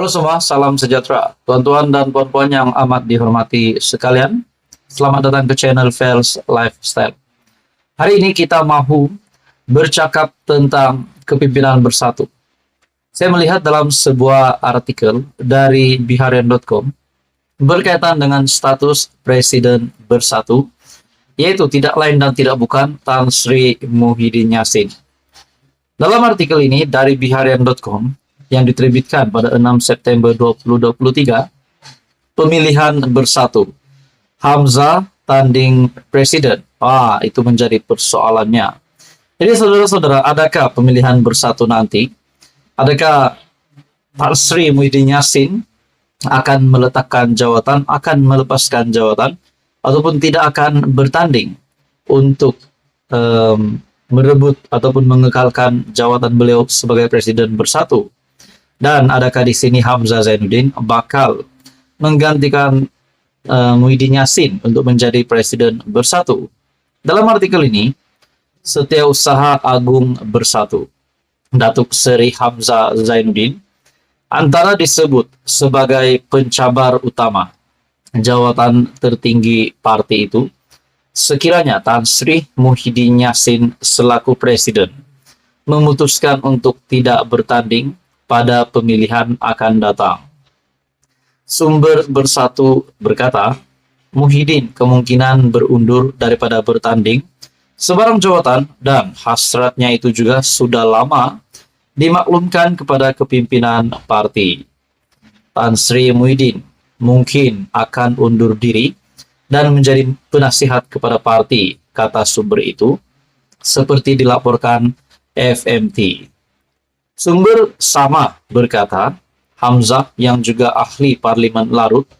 Halo semua, salam sejahtera. Tuan-tuan dan puan-puan yang amat dihormati sekalian, selamat datang ke channel Fels Lifestyle. Hari ini kita mau bercakap tentang kepimpinan bersatu. Saya melihat dalam sebuah artikel dari biharian.com berkaitan dengan status Presiden Bersatu, yaitu tidak lain dan tidak bukan Tan Sri Muhyiddin Yassin. Dalam artikel ini dari biharian.com yang diterbitkan pada 6 September 2023, pemilihan bersatu Hamzah tanding presiden. Itu menjadi persoalannya. Jadi saudara-saudara, adakah pemilihan bersatu nanti? Adakah Tan Sri Muhyiddin Yassin akan meletakkan jawatan, akan melepaskan jawatan, ataupun tidak akan bertanding untuk merebut ataupun mengekalkan jawatan beliau sebagai presiden bersatu? Dan adakah di sini Hamzah Zainuddin bakal menggantikan Muhyiddin Yassin untuk menjadi presiden bersatu? Dalam artikel ini, Setiausaha Agung Bersatu, Datuk Seri Hamzah Zainuddin, antara disebut sebagai pencabar utama jawatan tertinggi parti itu, sekiranya Tan Sri Muhyiddin Yassin selaku presiden memutuskan untuk tidak bertanding pada pemilihan akan datang. Sumber Bersatu berkata, Muhyiddin kemungkinan berundur daripada bertanding sebarang jawatan dan hasratnya itu juga sudah lama dimaklumkan kepada kepimpinan parti. Tan Sri Muhyiddin mungkin akan undur diri dan menjadi penasihat kepada parti, kata sumber itu, seperti dilaporkan FMT. Sumber sama berkata, Hamzah yang juga ahli Parlimen Larut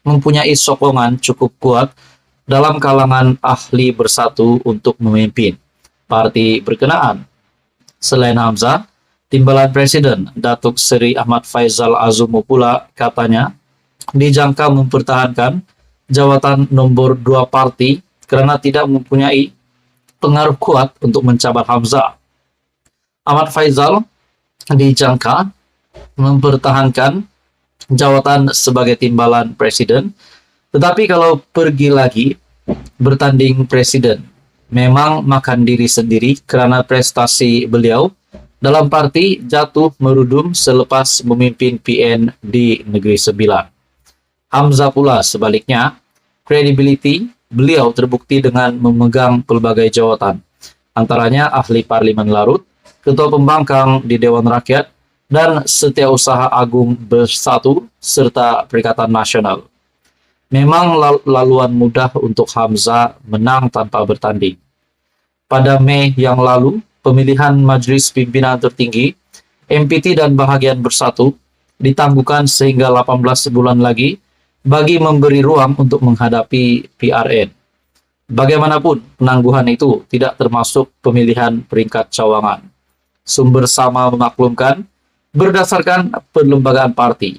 mempunyai sokongan cukup kuat dalam kalangan ahli bersatu untuk memimpin parti berkenaan. Selain Hamzah, timbalan Presiden Datuk Seri Ahmad Faizal Azumo pula katanya dijangka mempertahankan jawatan nomor 2 parti karena tidak mempunyai pengaruh kuat untuk mencabar Hamzah. Ahmad Faizal dijangka mempertahankan jawatan sebagai timbalan presiden, tetapi kalau pergi lagi bertanding presiden, memang makan diri sendiri karena prestasi beliau dalam parti jatuh merudum selepas memimpin PN di Negeri Sembilan. Hamzah pula sebaliknya, credibility beliau terbukti dengan memegang pelbagai jawatan, antaranya ahli Parlimen Larut, Ketua Pembangkang di Dewan Rakyat, dan Setiausaha Agung Bersatu, serta Perikatan Nasional. Memang laluan mudah untuk Hamzah menang tanpa bertanding. Pada Mei yang lalu, pemilihan Majelis Pimpinan Tertinggi, MPT dan Bahagian Bersatu ditangguhkan sehingga 18 bulan lagi bagi memberi ruang untuk menghadapi PRN. Bagaimanapun, penangguhan itu tidak termasuk pemilihan peringkat cawangan. Sumber sama memaklumkan, berdasarkan perlembagaan parti,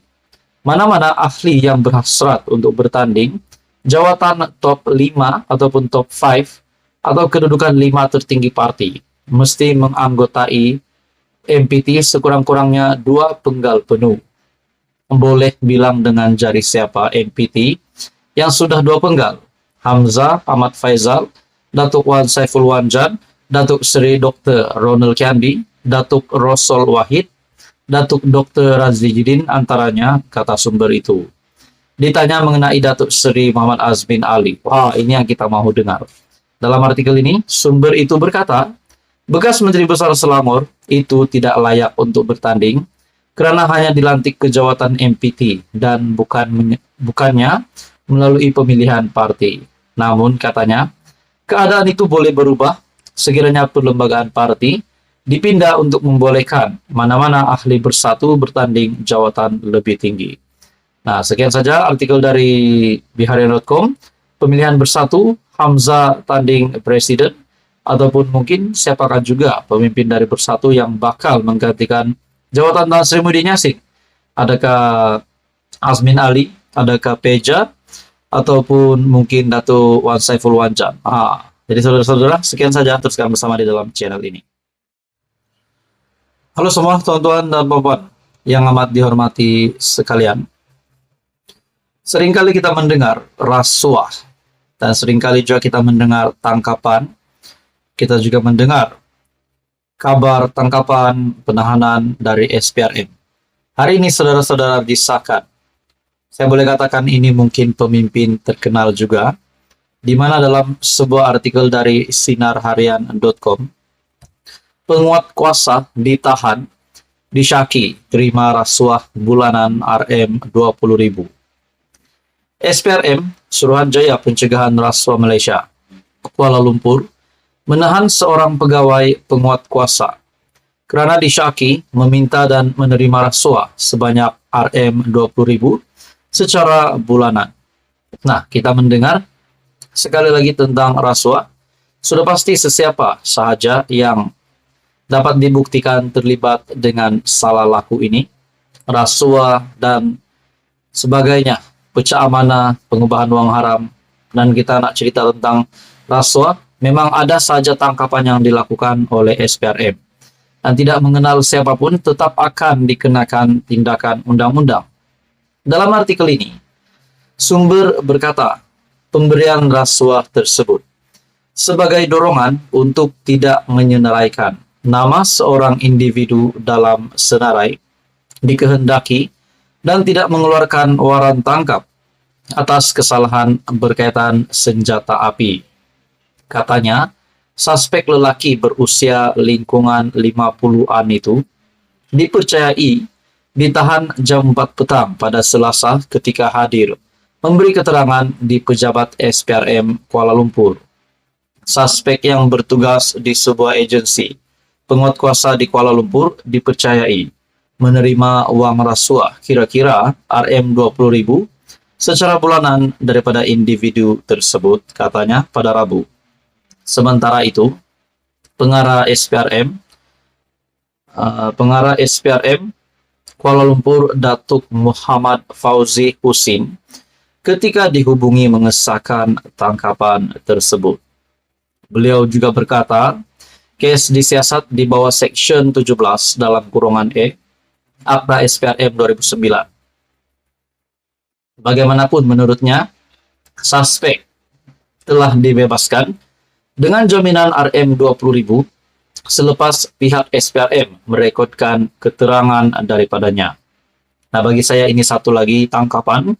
mana-mana ahli yang berhasrat untuk bertanding, jawatan top 5 ataupun top 5 atau kedudukan 5 tertinggi parti, mesti menganggotai MPT sekurang-kurangnya 2 penggal penuh. Boleh bilang dengan jari siapa MPT yang sudah 2 penggal? Hamzah Ahmad Faizal, Datuk Wan Saiful Wanjan, Datuk Seri Dr. Ronald Kiandi, Datuk Rosol Wahid, Datuk Dr. Razli Jidin antaranya, kata sumber itu. Ditanya mengenai Datuk Seri Muhammad Azmin Ali. Ini yang kita mau dengar. Dalam artikel ini, sumber itu berkata, bekas Menteri Besar Selangor itu tidak layak untuk bertanding karena hanya dilantik ke jawatan MPT dan bukannya melalui pemilihan parti. Namun, katanya, keadaan itu boleh berubah sekiranya perlembagaan parti dipindah untuk membolehkan mana-mana ahli bersatu bertanding jawatan lebih tinggi. Nah, sekian saja artikel dari biharian.com. Pemilihan bersatu, Hamzah tanding presiden, ataupun mungkin siapakah juga pemimpin dari bersatu yang bakal menggantikan jawatan Tan Sri Muhyiddin Yassin. Adakah Azmin Ali, adakah Peja, ataupun mungkin Datuk Wan Saiful Wanjan. Jadi saudara-saudara, sekian saja, teruskan bersama di dalam channel ini. Halo semua tuan-tuan dan puan-puan, yang amat dihormati sekalian, seringkali kita mendengar rasuah, dan seringkali juga kita mendengar tangkapan. Kita juga mendengar kabar tangkapan penahanan dari SPRM. Hari ini saudara-saudara disahkan. Saya boleh katakan ini mungkin pemimpin terkenal juga, di mana dalam sebuah artikel dari sinarharian.com, penguat kuasa ditahan, disyaki terima rasuah bulanan Rm 20.000. SPRM, Suruhanjaya Pencegahan Rasuah Malaysia, Kuala Lumpur, menahan seorang pegawai penguat kuasa kerana disyaki meminta dan menerima rasuah sebanyak Rm 20.000 secara bulanan. Nah, kita mendengar sekali lagi tentang rasuah. Sudah pasti sesiapa sahaja yang dapat dibuktikan terlibat dengan salah laku ini, rasuah dan sebagainya, pecah amanah, pengubahan wang haram, dan kita nak cerita tentang rasuah, memang ada saja tangkapan yang dilakukan oleh SPRM. Dan tidak mengenal siapapun tetap akan dikenakan tindakan undang-undang. Dalam artikel ini, sumber berkata, pemberian rasuah tersebut sebagai dorongan untuk tidak menyenaraikan nama seorang individu dalam senarai dikehendaki dan tidak mengeluarkan waran tangkap atas kesalahan berkaitan senjata api. Katanya, suspek lelaki berusia lingkungan 50-an itu dipercayai ditahan jam 4 petang pada Selasa ketika hadir memberi keterangan di pejabat SPRM Kuala Lumpur. Suspek yang bertugas di sebuah agensi penguat kuasa di Kuala Lumpur dipercayai menerima wang rasuah kira-kira Rm 20.000 secara bulanan daripada individu tersebut, katanya pada Rabu. Sementara itu, pengarah SPRM Kuala Lumpur Datuk Muhammad Fauzi Husin ketika dihubungi mengesahkan tangkapan tersebut. Beliau juga berkata, kes disiasat di bawah Seksyen 17 dalam kurungan E Akta SPRM 2009. Bagaimanapun menurutnya, suspek telah dibebaskan dengan jaminan Rm 20.000 selepas pihak SPRM merekodkan keterangan daripadanya. Nah, bagi saya ini satu lagi tangkapan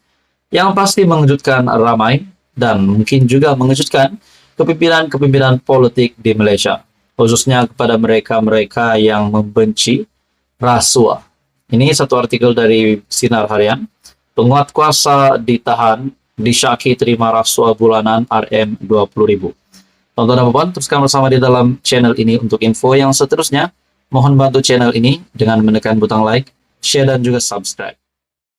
yang pasti mengejutkan ramai dan mungkin juga mengejutkan kepimpinan-kepimpinan politik di Malaysia, khususnya kepada mereka-mereka yang membenci rasuah. Ini satu artikel dari Sinar Harian. Penguat kuasa ditahan, disyaki terima rasuah bulanan Rm 20.000. Tonton dan puan, teruskan bersama di dalam channel ini untuk info yang seterusnya. Mohon bantu channel ini dengan menekan butang like, share, dan juga subscribe.